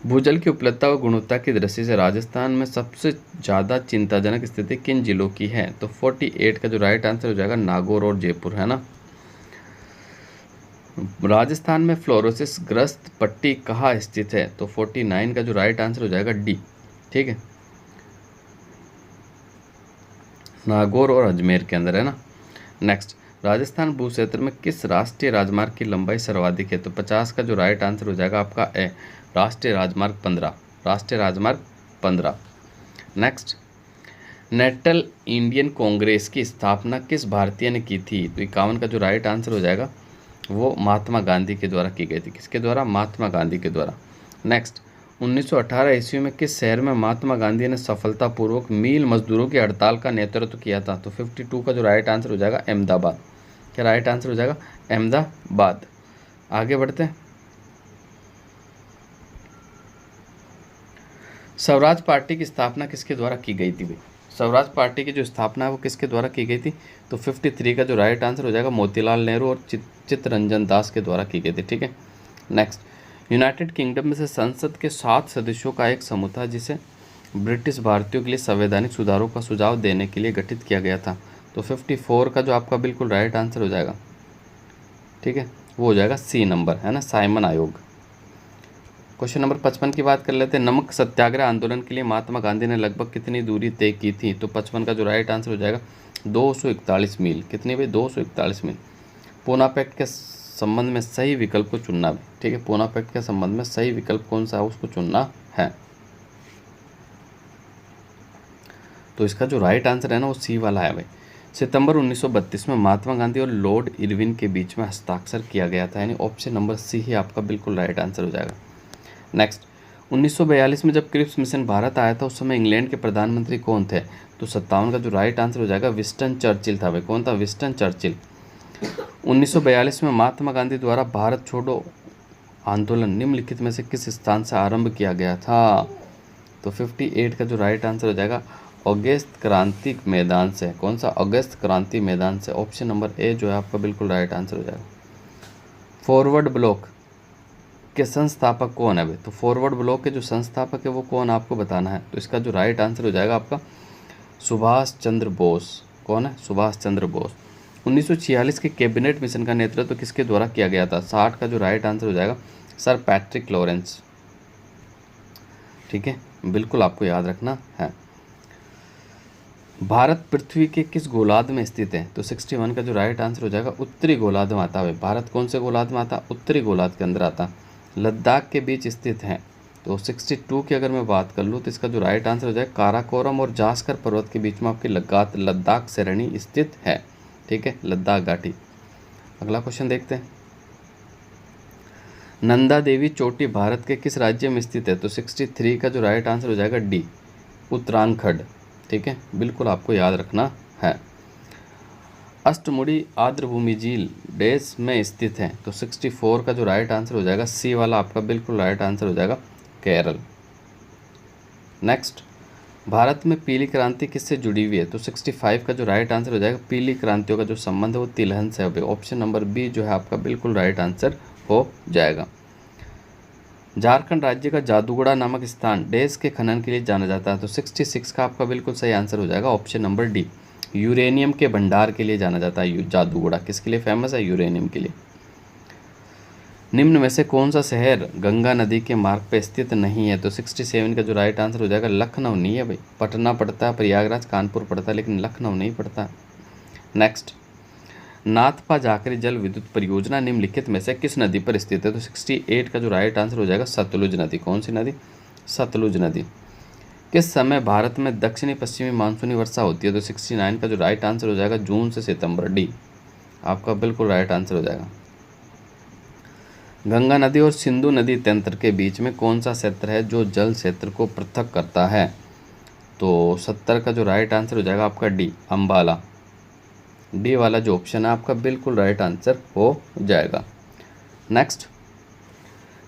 भूजल की उपलब्धता व गुणवत्ता की दृष्टि से राजस्थान में सबसे ज़्यादा चिंताजनक स्थिति किन जिलों की है? तो 48 का जो राइट आंसर हो जाएगा नागौर और जयपुर, है ना। राजस्थान में फ्लोरोसिस ग्रस्त पट्टी कहाँ स्थित है? तो 49 का जो राइट आंसर हो जाएगा डी, ठीक है, नागौर और अजमेर के अंदर, है ना। नेक्स्ट, राजस्थान भू क्षेत्र में किस राष्ट्रीय राजमार्ग की लंबाई सर्वाधिक है? तो 50 का जो राइट आंसर हो जाएगा आपका ए, राष्ट्रीय राजमार्ग 15, राष्ट्रीय राजमार्ग 15। नेक्स्ट, नेशनल इंडियन कांग्रेस की स्थापना किस भारतीय ने की थी? तो 51 का जो राइट आंसर हो जाएगा वो महात्मा गांधी के द्वारा की गई थी। किसके द्वारा? महात्मा गांधी के द्वारा। नेक्स्ट, 1918 ईस्वी में किस शहर में महात्मा गांधी ने सफलतापूर्वक मील मजदूरों की हड़ताल का नेतृत्व किया था? तो 52 का जो राइट आंसर हो जाएगा अहमदाबाद। क्या राइट आंसर हो जाएगा? अहमदाबाद। आगे बढ़ते हैं। स्वराज पार्टी की स्थापना किसके द्वारा की गई थी भाई? स्वराज पार्टी की जो स्थापना है वो किसके द्वारा की गई थी? तो 53 का जो राइट आंसर हो जाएगा मोतीलाल नेहरू और चित्तरंजन दास के द्वारा की गई थी, ठीक है। नेक्स्ट, यूनाइटेड किंगडम में से संसद के 7 सदस्यों का एक समूह था जिसे ब्रिटिश भारतीयों के लिए संवैधानिक सुधारों का सुझाव देने के लिए गठित किया गया था। तो 54 का जो आपका बिल्कुल राइट आंसर हो जाएगा, ठीक है, वो हो जाएगा सी नंबर, है ना, साइमन आयोग। क्वेश्चन नंबर 55 की बात कर लेते हैं। नमक सत्याग्रह आंदोलन के लिए महात्मा गांधी ने लगभग कितनी दूरी तय की थी? तो 55 का जो राइट आंसर हो जाएगा 241 मील। कितनी भाई? 241 मील। पूना पैक्ट के संबंध में सही विकल्प को चुनना भी, ठीक है, पूना पैक्ट के संबंध में सही विकल्प कौन सा है उसको चुनना है। तो इसका जो राइट आंसर है ना वो सी वाला है भाई। सितंबर 1932 में महात्मा गांधी और लॉर्ड इरविन के बीच में हस्ताक्षर किया गया था, यानी ऑप्शन नंबर सी ही आपका बिल्कुल राइट आंसर हो जाएगा। नेक्स्ट, 1942 में जब क्रिप्स मिशन भारत आया था उस समय इंग्लैंड के प्रधानमंत्री कौन थे? तो 57 का जो राइट आंसर हो जाएगा विंस्टन चर्चिल था भाई। कौन था? Winston Churchill. 1942 में महात्मा गांधी द्वारा भारत छोड़ो आंदोलन निम्नलिखित में से किस स्थान से आरंभ किया गया था? तो 58 का जो राइट आंसर हो जाएगा अगस्त क्रांति मैदान से। कौन सा? अगस्त क्रांति मैदान से। ऑप्शन नंबर ए जो है आपका बिल्कुल राइट आंसर हो जाएगा। फॉरवर्ड ब्लॉक के संस्थापक कौन है भाई? तो फॉरवर्ड ब्लॉक के जो संस्थापक है वो कौन आपको बताना है। तो इसका जो राइट आंसर हो जाएगा आपका सुभाष चंद्र बोस। कौन है? सुभाष चंद्र बोस। 1946 के कैबिनेट मिशन का नेतृत्व किसके द्वारा किया गया था? 60 का जो राइट आंसर हो जाएगा सर पैट्रिक लॉरेंस। ठीक है, बिल्कुल आपको याद रखना है। भारत पृथ्वी के किस गोलार्ध में स्थित है? तो 61 का जो राइट आंसर हो जाएगा उत्तरी गोलार्ध में आता है। भारत कौन से गोलार्ध में आता? उत्तरी गोलार्ध के अंदर आता। लद्दाख के बीच स्थित है। तो 62 की अगर मैं बात कर लूँ तो इसका जो राइट आंसर हो जाएगा काराकोरम और जास्कर पर्वत के बीच में आपकी लद्दाख श्रेणी स्थित है। ठीक है, लद्दाख घाटी। अगला क्वेश्चन देखते हैं। नंदा देवी चोटी भारत के किस राज्य में स्थित है? तो 63 का जो राइट आंसर हो जाएगा डी, उत्तराखंड। ठीक है, बिल्कुल आपको याद रखना है। अष्टमुड़ी आर्द्रभूमि झील देश में स्थित है। तो 64 का जो राइट आंसर हो जाएगा सी वाला आपका बिल्कुल राइट आंसर हो जाएगा केरल। नेक्स्ट, भारत में पीली क्रांति किससे जुड़ी हुई है? तो 65 का जो राइट आंसर हो जाएगा पीली क्रांतियों का जो संबंध है वो तिलहन से है। ऑप्शन नंबर बी जो है आपका बिल्कुल राइट आंसर हो जाएगा। झारखंड राज्य का जादूगढ़ा नामक स्थान देश के खनन के लिए जाना जाता है। तो 66 का आपका बिल्कुल सही आंसर हो जाएगा ऑप्शन नंबर डी, यूरेनियम के भंडार के लिए जाना जाता है। जादूगढ़ा किसके लिए फेमस है? यूरेनियम के लिए। निम्न में से कौन सा शहर गंगा नदी के मार्ग पर स्थित नहीं है? तो 67 का जो राइट आंसर हो जाएगा लखनऊ नहीं है भाई, पटना पड़ता है, प्रयागराज, कानपुर पड़ता है, लेकिन लखनऊ नहीं पड़ता। नेक्स्ट, नाथपा जाखरी जल विद्युत परियोजना निम्नलिखित में से किस नदी पर स्थित है? तो 68 का जो राइट आंसर हो जाएगा सतलुज नदी। कौन सी नदी? सतलुज नदी। किस समय भारत में दक्षिणी पश्चिमी मानसूनी वर्षा होती है? तो 69 का जो राइट आंसर हो जाएगा जून से सितंबर, डी आपका बिल्कुल राइट आंसर हो जाएगा। गंगा नदी और सिंधु नदी तंत्र के बीच में कौन सा क्षेत्र है जो जल क्षेत्र को पृथक करता है? तो 70 का जो राइट आंसर हो जाएगा आपका डी, अम्बाला। डी वाला जो ऑप्शन है आपका बिल्कुल राइट आंसर हो जाएगा। नेक्स्ट,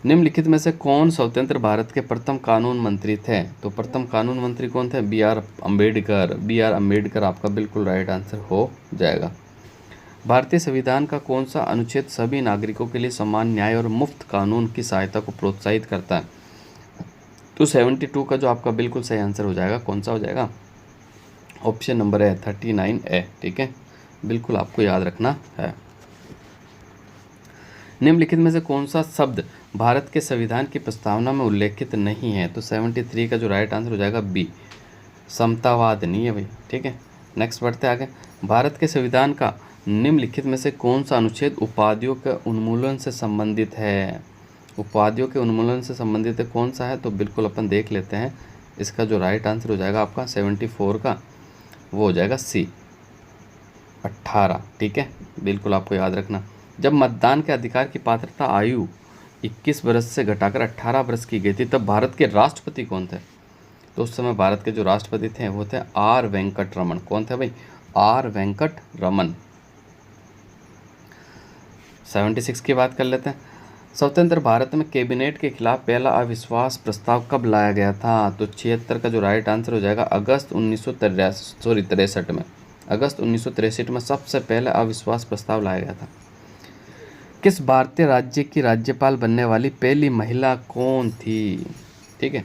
निम्नलिखित में से कौन स्वतंत्र भारत के प्रथम कानून मंत्री थे? तो प्रथम कानून मंत्री कौन थे? बी आर अम्बेडकर आपका बिल्कुल राइट आंसर हो जाएगा। भारतीय संविधान का कौन सा अनुच्छेद सभी नागरिकों के लिए समान न्याय और मुफ्त कानून की सहायता को प्रोत्साहित करता है? तो 72 का जो आपका बिल्कुल सही आंसर हो जाएगा कौन सा हो जाएगा? ऑप्शन नंबर है 39A। ठीक है, बिल्कुल आपको याद रखना है। निम्नलिखित में से कौन सा शब्द भारत के संविधान की प्रस्तावना में उल्लेखित नहीं है? तो 73 का जो राइट आंसर हो जाएगा बी, समतावाद नहीं है भाई। ठीक है, नेक्स्ट बढ़ते आगे। भारत के संविधान का निम्नलिखित में से कौन सा अनुच्छेद उपाधियों के उन्मूलन से संबंधित है? उपाधियों के उन्मूलन से संबंधित है कौन सा है? तो बिल्कुल अपन देख लेते हैं। इसका जो राइट आंसर हो जाएगा आपका 74 का वो हो जाएगा सी, 18। ठीक है, बिल्कुल आपको याद रखना। जब मतदान के अधिकार की पात्रता आयु 21 वर्ष से घटाकर 18 वर्ष की गई थी तब भारत के राष्ट्रपति कौन थे? तो उस समय भारत के जो राष्ट्रपति थे वो थे आर वेंकट रमन। कौन थे भाई? आर वेंकट रमन। 76 की बात कर लेते हैं। स्वतंत्र भारत में कैबिनेट के खिलाफ पहला अविश्वास प्रस्ताव कब लाया गया था? तो 76 का जो राइट आंसर हो जाएगा अगस्त 1963 में। अगस्त 1963 में सबसे पहले अविश्वास प्रस्ताव लाया गया था। किस भारतीय राज्य की राज्यपाल बनने वाली पहली महिला कौन थी? ठीक है,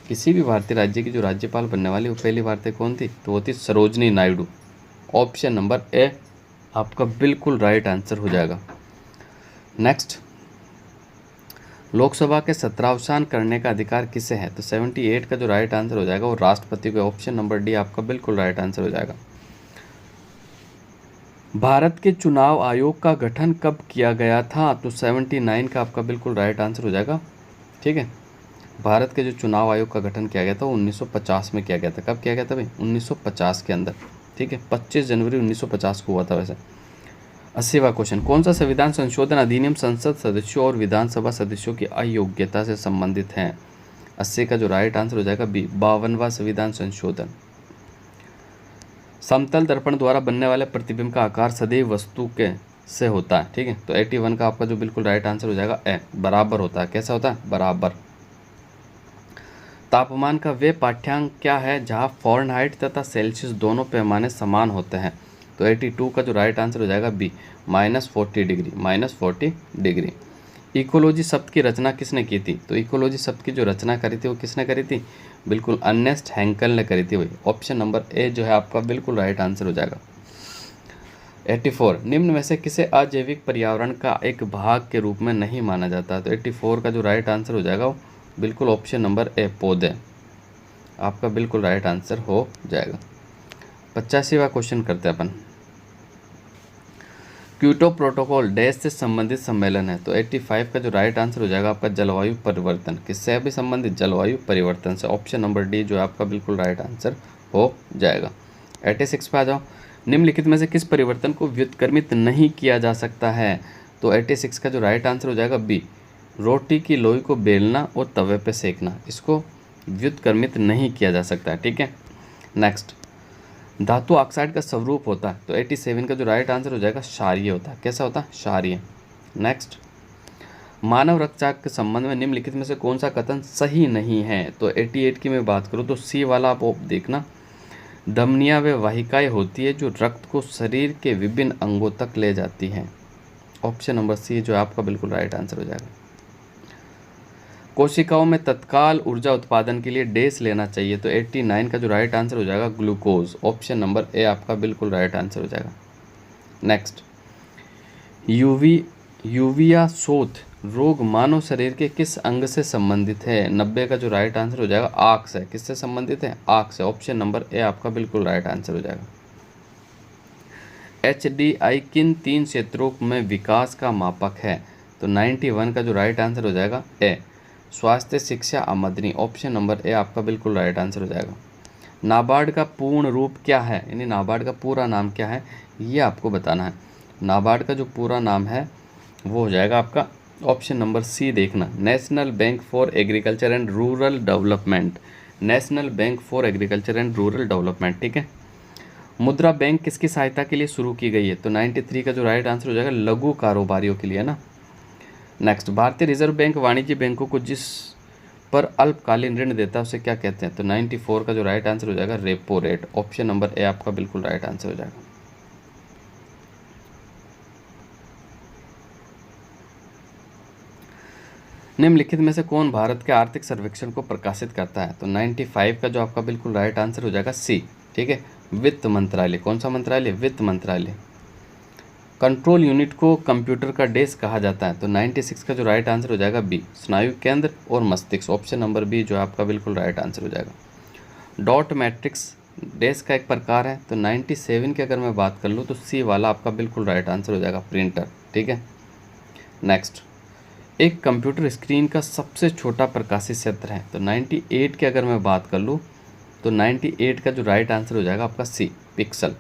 किसी भी भारतीय राज्य की जो राज्यपाल बनने वाली वो पहली भारतीय कौन थी? तो वो थी Sarojini Naidu. Option number A आपका बिल्कुल राइट आंसर हो जाएगा। नेक्स्ट, लोकसभा के सत्रावसान करने का अधिकार किसे है? तो 78 का जो राइट आंसर हो जाएगा वो राष्ट्रपति को। ऑप्शन नंबर डी आपका बिल्कुल राइट आंसर हो जाएगा। भारत के चुनाव आयोग का गठन कब किया गया था? तो 79 का आपका बिल्कुल राइट आंसर हो जाएगा। ठीक है, भारत के जो चुनाव आयोग का गठन किया गया था वो 1950 में किया गया था। कब किया गया था भाई? 1950 के अंदर। ठीक है, 25 जनवरी 1950 को हुआ था वैसे। 80वां क्वेश्चन, कौन सा संविधान संशोधन अधिनियम संसद सदस्यों और विधानसभा सदस्यों की अयोग्यता से संबंधित है? 80 का जो राइट आंसर हो जाएगा बी, 52वां संविधान संशोधन। समतल दर्पण द्वारा बनने वाले प्रतिबिंब का आकार सदैव वस्तु के से होता है। ठीक है, तो 81 का आपका जो बिल्कुल राइट आंसर हो जाएगा ए, बराबर होता है। कैसा होता है? बराबर। तापमान का वे पाठ्यांक क्या है जहां फ़ारेनहाइट तथा सेल्सियस दोनों पैमाने समान होते हैं? तो 82 का जो राइट आंसर हो जाएगा बी, -40 डिग्री। -40 डिग्री। इकोलॉजी शब्द की रचना किसने की थी? तो इकोलॉजी शब्द की जो रचना करी थी वो किसने करी थी? बिल्कुल अर्नेस्ट हैंकेल ने करी थी भाई। ऑप्शन नंबर ए जो है आपका बिल्कुल राइट आंसर हो जाएगा। 84 निम्न में से किसे अजैविक पर्यावरण का एक भाग के रूप में नहीं माना जाता? तो 84 का जो राइट आंसर हो जाएगा वो बिल्कुल ऑप्शन नंबर ए, पौधे, आपका बिल्कुल राइट आंसर हो जाएगा। 85वां क्वेश्चन करते हैं अपन। क्योटो प्रोटोकॉल डैश से संबंधित सम्मेलन है? तो 85 का जो राइट आंसर हो जाएगा आपका जलवायु परिवर्तन, किससे भी संबंधित? जलवायु परिवर्तन से, ऑप्शन नंबर डी जो है आपका बिल्कुल राइट आंसर हो जाएगा। 86 पे आ जाओ। निम्नलिखित में से किस परिवर्तन को व्युत्क्रमित नहीं किया जा सकता है? तो 86 का जो राइट आंसर हो जाएगा बी, रोटी की लोई को बेलना और तवे पे सेकना, इसको व्युत्क्रमित नहीं किया जा सकता है। ठीक है, नेक्स्ट, धातु ऑक्साइड का स्वरूप होता है? तो 87 का जो राइट आंसर हो जाएगा क्षारीय होता है। कैसा होता है? क्षारीय। नेक्स्ट, मानव रक्तचाप के संबंध में निम्नलिखित में से कौन सा कथन सही नहीं है? तो 88 की मैं बात करूँ तो सी वाला आप देखना, धमनियां व वाहिकाएं होती है जो रक्त को शरीर के विभिन्न अंगों तक ले जाती हैं। ऑप्शन नंबर सी जो आपका बिल्कुल राइट आंसर हो जाएगा। कोशिकाओं में तत्काल ऊर्जा उत्पादन के लिए डैश लेना चाहिए? तो 89 का जो राइट आंसर हो जाएगा ग्लूकोज, ऑप्शन नंबर ए आपका बिल्कुल राइट आंसर हो जाएगा। नेक्स्ट, यूविया शोथ रोग मानव शरीर के किस अंग से संबंधित है? 90 का जो राइट आंसर हो जाएगा आँख से, किससे संबंधित है? आँख से, ऑप्शन नंबर ए आपका बिल्कुल राइट आंसर हो जाएगा। HDI किन 3 क्षेत्रों में विकास का मापक है? तो 91 का जो राइट आंसर हो जाएगा ए, स्वास्थ्य, शिक्षा, आमदनी, ऑप्शन नंबर ए आपका बिल्कुल राइट आंसर हो जाएगा। नाबार्ड का पूर्ण रूप क्या है, यानी नाबार्ड का पूरा नाम क्या है, ये आपको बताना है। नाबार्ड का जो पूरा नाम है वो हो जाएगा आपका ऑप्शन नंबर सी, देखना, national bank for agriculture and rural development, national bank for agriculture and rural development. ठीक है, मुद्रा बैंक किसकी सहायता के लिए शुरू की गई है? तो 93 का जो राइट आंसर हो जाएगा लघु कारोबारियों के लिए ना। नेक्स्ट, भारतीय रिजर्व बैंक वाणिज्य बैंकों को जिस पर अल्पकालीन ऋण देता है उसे क्या कहते हैं? तो 94 का जो राइट आंसर हो जाएगा repo rate, option number A आपका बिल्कुल राइट आंसर हो जाएगा। निम्नलिखित में से कौन भारत के आर्थिक सर्वेक्षण को प्रकाशित करता है? तो 95 का जो आपका बिल्कुल राइट आंसर हो जाएगा सी। ठीक है, वित्त मंत्रालय। कौन सा मंत्रालय? वित्त मंत्रालय। कंट्रोल यूनिट को कंप्यूटर का डैश कहा जाता है? तो 96 का जो राइट आंसर हो जाएगा बी, स्नायु केंद्र और मस्तिष्क, ऑप्शन नंबर बी जो आपका बिल्कुल राइट आंसर हो जाएगा। डॉट मैट्रिक्स डैश का एक प्रकार है? तो 97 की अगर मैं बात कर लूँ तो सी वाला आपका बिल्कुल राइट आंसर हो जाएगा, प्रिंटर। ठीक है, नेक्स्ट, एक कंप्यूटर स्क्रीन का सबसे छोटा प्रकाशीय क्षेत्र है? तो 98 की अगर मैं बात कर लूँ तो 98 का जो राइट आंसर हो जाएगा आपका सी, पिक्सल।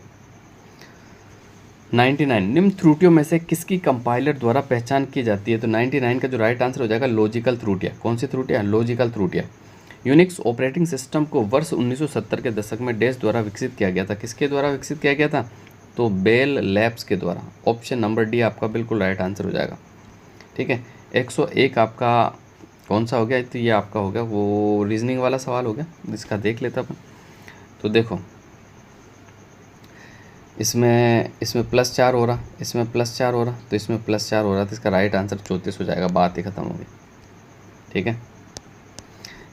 99 निम्न त्रुटियों में से किसकी कंपाइलर द्वारा पहचान की जाती है? तो 99 का जो राइट आंसर हो जाएगा लॉजिकल त्रुटियाँ। कौन सी त्रुटियाँ? लॉजिकल त्रुटियाँ। यूनिक्स ऑपरेटिंग सिस्टम को वर्ष 1970 के दशक में डैश द्वारा विकसित किया गया था? किसके द्वारा विकसित किया गया था? तो बेल लैब्स के द्वारा, ऑप्शन नंबर डी आपका बिल्कुल राइट आंसर हो जाएगा। ठीक है, 101 आपका कौन सा हो गया? तो ये आपका हो गया वो रीजनिंग वाला सवाल हो गया, जिसका देख लेता अपन। तो देखो, इसमें +4 हो रहा, इसमें +4 हो रहा, तो इसमें +4 हो रहा, तो इसका राइट आंसर 34 हो जाएगा। बात ही खत्म हो गई। ठीक है,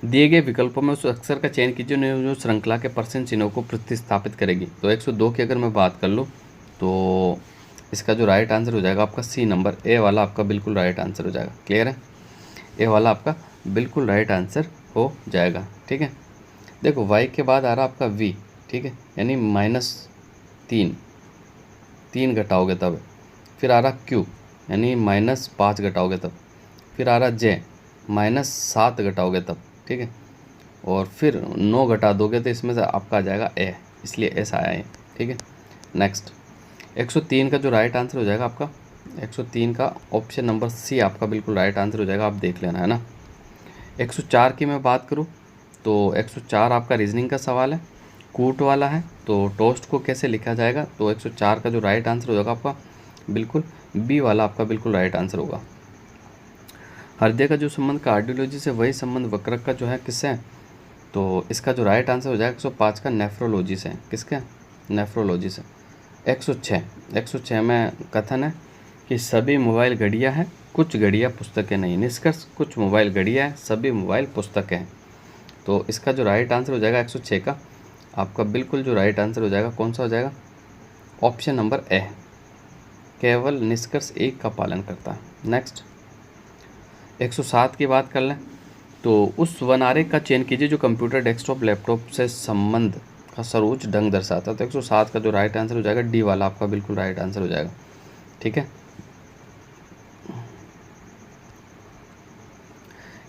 दिए गए विकल्पों में उस अक्षर का चयन कीजिए जो श्रृंखला के परसेंट चिन्हों को प्रतिस्थापित करेगी? तो 102 की अगर मैं बात कर लूँ तो इसका जो राइट आंसर हो जाएगा आपका सी नंबर, ए वाला आपका बिल्कुल राइट आंसर हो जाएगा। क्लियर है, ए वाला आपका बिल्कुल राइट आंसर हो जाएगा। ठीक है, देखो वाई के बाद आ रहा आपका वी। ठीक है, यानी -3 घटाओगे तब, फिर आ रहा क्यू यानी -5 घटाओगे तब, फिर आ रहा जे -7 घटाओगे तब। ठीक है, और फिर 9 घटा दोगे तो इसमें से आपका आ जाएगा ए, इसलिए ऐसा आया है। ठीक है, नेक्स्ट, 103 का जो राइट आंसर हो जाएगा आपका 103 का ऑप्शन नंबर सी आपका बिल्कुल राइट आंसर हो जाएगा। आप देख लेना है ना। 104 की मैं बात करूँ तो 104 आपका रीजनिंग का सवाल है, कूट वाला है। तो टोस्ट को कैसे लिखा जाएगा? तो 104 का जो राइट आंसर हो जाएगा आपका बिल्कुल बी वाला आपका बिल्कुल राइट आंसर होगा। हृदय का जो संबंध कार्डियोलॉजी से, वही संबंध वक्रक का जो है किससे है? तो इसका जो राइट आंसर हो जाएगा 105 का नेफ्रोलॉजी से। किसके? नेफ्रोलॉजी से। 106 में कथन है कि सभी मोबाइल घड़ियाँ हैं, कुछ घड़ियाँ पुस्तकें नहीं। निष्कर्ष, कुछ मोबाइल घड़ियाँ हैं, सभी मोबाइल पुस्तकें हैं। तो इसका जो राइट आंसर हो जाएगा 106 का आपका बिल्कुल जो राइट आंसर हो जाएगा कौन सा हो जाएगा? ऑप्शन नंबर ए, केवल निष्कर्ष 1 का पालन करता है। नेक्स्ट 107 की बात कर लें तो उस वन आरेख का चयन कीजिए जो कंप्यूटर डेस्कटॉप लैपटॉप से संबंध का सर्वोच्च ढंग दर्शाता है। तो 107 का जो राइट आंसर हो जाएगा डी वाला आपका बिल्कुल राइट आंसर हो जाएगा। ठीक है।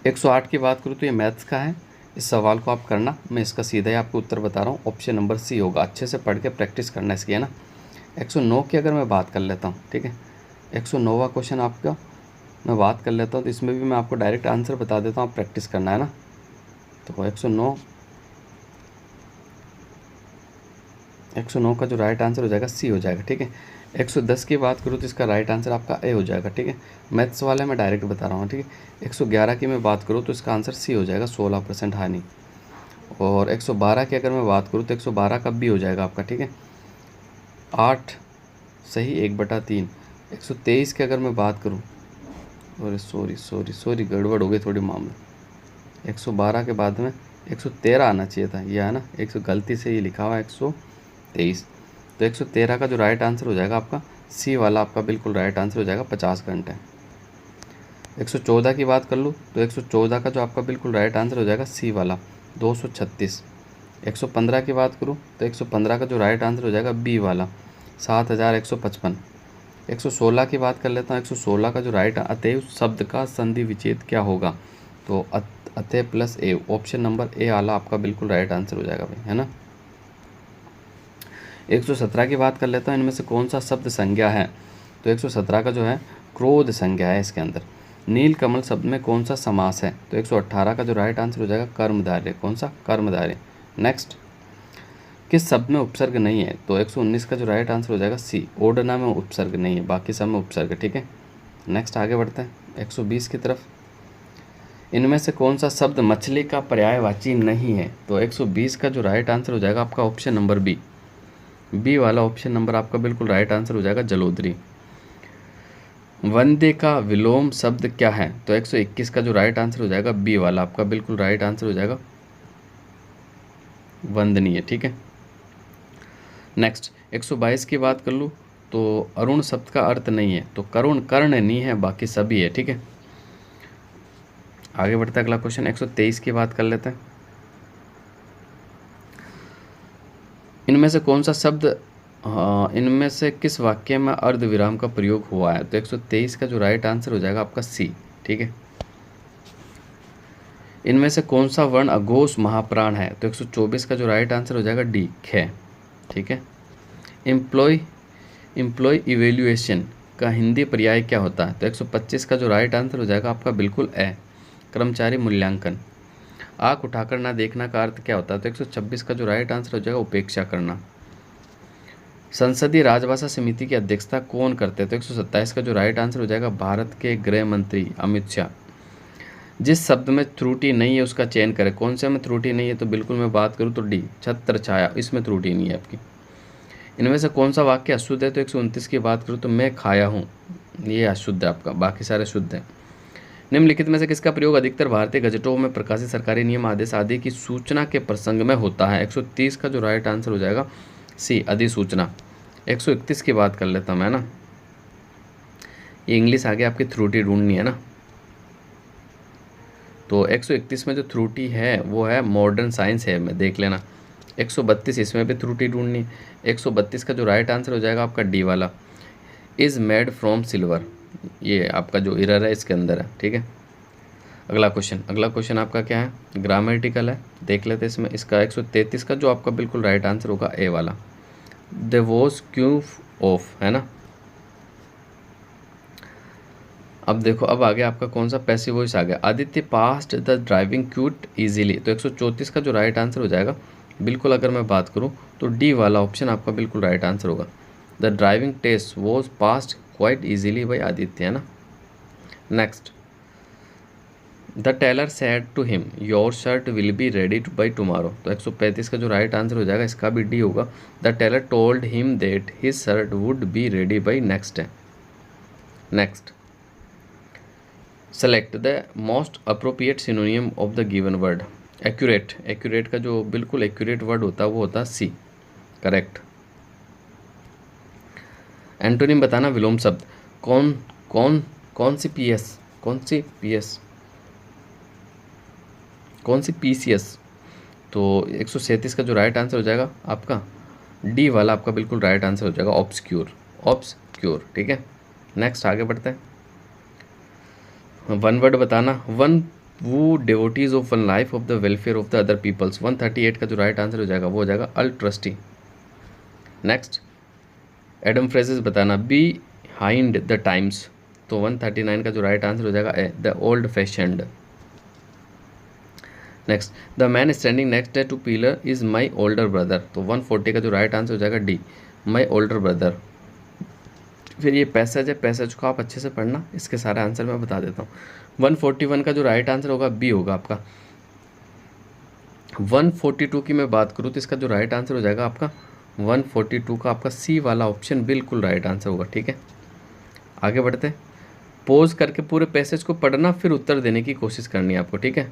108 की बात करूँ तो ये मैथ्स का है। इस सवाल को आप करना, मैं इसका सीधा ही आपको उत्तर बता रहा हूँ, ऑप्शन नंबर सी होगा। अच्छे से पढ़ के प्रैक्टिस करना इसकी, है ना। 109 की अगर मैं बात कर लेता हूँ, ठीक है, 109वां क्वेश्चन आपका मैं बात कर लेता हूँ, तो इसमें भी मैं आपको डायरेक्ट आंसर बता देता हूँ, आप प्रैक्टिस करना, है ना। तो 109 का जो राइट आंसर हो जाएगा सी हो जाएगा। ठीक है। 110 की बात करूँ तो इसका राइट आंसर आपका ए हो जाएगा। ठीक है, मैथ्स वाले मैं डायरेक्ट बता रहा हूँ। ठीक है। 111 की मैं बात करूँ तो इसका आंसर सी हो जाएगा, 16% हानि। और 112 की अगर मैं बात करूँ तो 112 का बी हो जाएगा आपका। ठीक है, 8 सही 1/3। 123 की अगर मैं बात करूँ, और सॉरी गड़बड़ हो गई थोड़ी मामला। 112 के बाद में 113 आना चाहिए था, यह है ना, 100 गलती से ये लिखा हुआ है 123। तो 113 का जो राइट आंसर हो जाएगा आपका सी वाला आपका बिल्कुल राइट आंसर हो जाएगा, 50 घंटे। 114 की बात कर लूँ तो 114 का जो आपका बिल्कुल राइट आंसर हो जाएगा सी वाला, 236। 115 की बात करूँ तो 115 का जो राइट आंसर हो जाएगा बी वाला, 7155। 116 की बात कर लेता हूँ। 116 का जो राइट अतएव शब्द का संधि विच्छेद क्या होगा, तो अतः plus A, option number A वाला आपका बिल्कुल राइट आंसर हो जाएगा भाई, है ना। 117 की बात कर लेता हूँ, इनमें से कौन सा शब्द संज्ञा है, तो 117 का जो है क्रोध संज्ञा है इसके अंदर। नील कमल शब्द में कौन सा समास है, तो 118 का जो राइट आंसर हो जाएगा कर्मधारय, कौन सा, कर्मधारय। नेक्स्ट किस शब्द में उपसर्ग नहीं है, तो 119 का जो राइट आंसर हो जाएगा सी, ओडना में उपसर्ग नहीं है, बाकी सब में उपसर्ग। ठीक है। नेक्स्ट आगे बढ़ते हैं 120 की तरफ। इनमें से कौन सा शब्द मछली का पर्यायवाची नहीं है, तो 120 का जो राइट आंसर हो जाएगा आपका ऑप्शन नंबर बी वाला ऑप्शन नंबर आपका बिल्कुल राइट आंसर हो जाएगा, जलोदरी। वंदे का विलोम शब्द क्या है, तो 121 का जो राइट आंसर हो जाएगा बी वाला आपका बिल्कुल राइट आंसर हो जाएगा, वंदनीय। ठीक है। नेक्स्ट 122 की बात कर लूँ तो अरुण शब्द का अर्थ नहीं है, तो करुण कर्ण नहीं है, बाकी सभी है। ठीक है। आगे बढ़ता है अगला क्वेश्चन। 123 की बात कर लेते हैं। इनमें से कौन सा शब्द, इनमें से किस वाक्य में अर्धविराम का प्रयोग हुआ है, तो 123 का जो राइट आंसर हो जाएगा आपका सी। ठीक है। इनमें से कौन सा वर्ण अघोष महाप्राण है, तो 124 का जो राइट आंसर हो जाएगा डी, ख। ठीक है। एम्प्लॉय इवेल्युएशन का हिंदी पर्याय क्या होता है, तो 125 का जो राइट आंसर हो जाएगा आपका बिल्कुल ए, कर्मचारी मूल्यांकन। आँख उठाकर ना देखना का अर्थ क्या होता है, तो 126 का जो राइट आंसर हो जाएगा उपेक्षा करना। संसदीय राजभाषा समिति की अध्यक्षता कौन करते हैं, तो 127 का जो राइट आंसर हो जाएगा भारत के गृह मंत्री अमित शाह। जिस शब्द में त्रुटि नहीं है उसका चयन करें, कौन से में त्रुटि नहीं है, तो बिल्कुल मैं बात करूँ तो डी, छत्र छाया, इसमें त्रुटि नहीं है आपकी। इनमें से कौन सा वाक्य अशुद्ध है, तो 129 की बात करूँ तो मैं खाया हूँ, ये अशुद्ध है आपका, बाकी सारे शुद्ध हैं। निम्नलिखित में से किसका प्रयोग अधिकतर भारतीय गजटों में प्रकाशित सरकारी नियम आदेश आदि की सूचना के प्रसंग में होता है, 130 का जो राइट आंसर हो जाएगा सी, अधिसूचना। 131 की बात कर लेता मैं ना, ये इंग्लिश आगे आपकी त्रुटि ढूंढनी है ना, तो 131 में जो त्रुटि है वो है मॉडर्न साइंस है, मैं देख लेना। 132 इसमें भी त्रुटि ढूंढनी। 132 का जो राइट आंसर हो जाएगा आपका डी वाला, इज़ मेड फ्रॉम सिल्वर, ये आपका जो एरर है इसके अंदर है। ठीक है। अगला क्वेश्चन आपका क्या है, ग्रामेटिकल है, देख लेते हैं इसमें। इसका 133 का जो आपका बिल्कुल राइट आंसर होगा ए वाला, द वॉज क्यू ऑफ, है ना। अब देखो अब आगे आपका कौन सा पैसिव वॉइस आ गया, Aditya past the driving cute easily, तो 134 का जो राइट आंसर हो जाएगा बिल्कुल अगर मैं बात करूं तो डी वाला ऑप्शन आपका बिल्कुल राइट आंसर होगा, the driving test was passed quite easily by Aditya, है ना। Next the tailor said to him your shirt will be ready by tomorrow, तो 135 का जो राइट आंसर हो जाएगा इसका भी डी होगा, the tailor told him that his shirt would be ready by next day. Next select the most appropriate synonym of the given word, accurate का जो बिल्कुल एक्यूरेट वर्ड होता है वो होता है सी, करेक्ट। एंटोनिम बताना विलोम शब्द। कौन कौन कौन सी पीएस, कौन सी पीएस, कौन सी पीसीएस। तो 137 का जो राइट आंसर हो जाएगा आपका डी वाला आपका बिल्कुल राइट आंसर हो जाएगा, ऑब्सक्योर, ऑब्सक्योर। ठीक है, नेक्स्ट आगे बढ़ते हैं। वन वर्ड बताना, वन वो devotees of one life of the welfare of the other peoples. 138 का जो राइट आंसर हो जाएगा वो हो जाएगा अल्ट्रस्टी। नेक्स्ट एडम फ्रेजेस बताना, बी हाइंड द टाइम्स। तो 139 का जो राइट आंसर हो जाएगा A, the old fashioned. Next the man standing next to pillar is my older brother. तो 140 का जो राइट आंसर हो जाएगा डी, माई ओल्डर ब्रदर। फिर ये पैसेज है, पैसेज को आप अच्छे से पढ़ना, इसके सारे आंसर मैं बता देता हूँ। 141 का जो राइट आंसर होगा बी होगा आपका। 142 की मैं बात करूँ तो इसका जो राइट आंसर हो जाएगा आपका 142 का आपका सी वाला ऑप्शन बिल्कुल राइट आंसर होगा। ठीक है, आगे बढ़ते हैं। पॉज करके पूरे पैसेज को पढ़ना, फिर उत्तर देने की कोशिश करनी है आपको। ठीक है,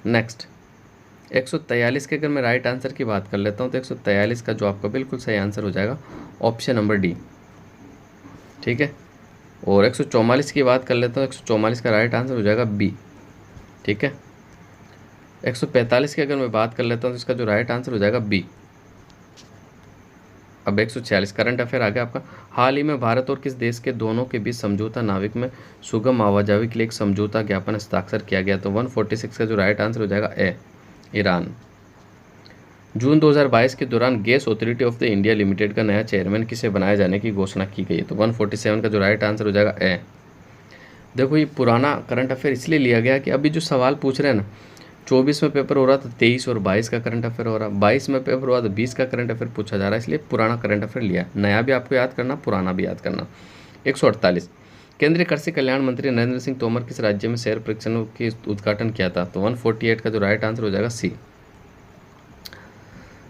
नेक्स्ट 143 के अगर मैं राइट आंसर की बात कर लेता हूँ तो 143 का जो आपका बिल्कुल सही आंसर हो जाएगा ऑप्शन नंबर डी। ठीक है, और 144 की बात कर लेता हूँ, 144 का राइट आंसर हो जाएगा बी। ठीक है, 145 की अगर मैं बात कर लेता हूँ तो इसका जो राइट आंसर हो जाएगा बी। अब 146 करंट अफेयर आ गया आपका। हाल ही में भारत और किस देश के दोनों के बीच समझौता नाविक में सुगम आवाजाही के लिए एक समझौता ज्ञापन हस्ताक्षर किया गया। तो 146 का जो राइट आंसर हो जाएगा ए, ईरान। जून 2022 के दौरान gas authority of the India limited का नया चेयरमैन किसे बनाए जाने की घोषणा की गई है। तो 147 का जो राइट आंसर हो जाएगा ए। देखो ये पुराना करंट अफेयर इसलिए लिया गया कि अभी जो सवाल पूछ रहे हैं ना, 24 में पेपर हो रहा था 23 और 22 का करंट अफेयर हो रहा, 22 में पेपर हुआ तो 20 का करंट अफेयर पूछा जा रहा है, इसलिए पुराना करंट अफेयर लिया। नया भी आपको याद करना, पुराना भी याद करना। 148 केंद्रीय कृषि कल्याण मंत्री नरेंद्र सिंह तोमर किस राज्य में शहर परीक्षणों के उद्घाटन किया था। तो 148 का जो राइट आंसर हो जाएगा सी।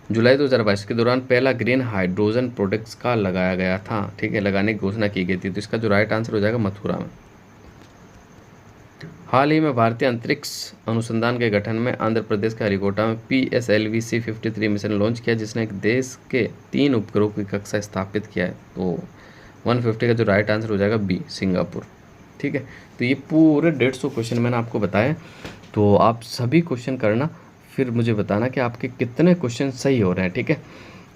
जुलाई 2022 के दौरान पहला ग्रीन हाइड्रोजन प्रोडक्ट्स का लगाया गया था। ठीक है, लगाने की घोषणा की गई थी, तो इसका जो राइट आंसर हो जाएगा मथुरा में। हाल ही में भारतीय अंतरिक्ष अनुसंधान के गठन में आंध्र प्रदेश के हरिकोटा में PSLV-C53 मिशन लॉन्च किया, जिसने एक देश के 3 उपग्रहों की कक्षा स्थापित किया है। तो 150 का जो राइट आंसर हो जाएगा बी, सिंगापुर। ठीक है, तो ये पूरे 150 क्वेश्चन मैंने आपको बताए, तो आप सभी क्वेश्चन करना, फिर मुझे बताना कि आपके कितने क्वेश्चन सही हो रहे हैं। ठीक है,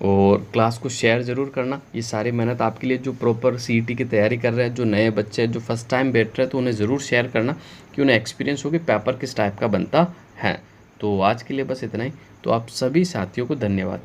और क्लास को शेयर ज़रूर करना। ये सारी मेहनत आपके लिए जो प्रॉपर CET की तैयारी कर रहे हैं, जो नए बच्चे जो फर्स्ट टाइम बैठ रहे हैं, तो उन्हें ज़रूर शेयर करना कि उन्हें एक्सपीरियंस हो कि पेपर किस टाइप का बनता है। तो आज के लिए बस इतना ही। तो आप सभी साथियों को धन्यवाद।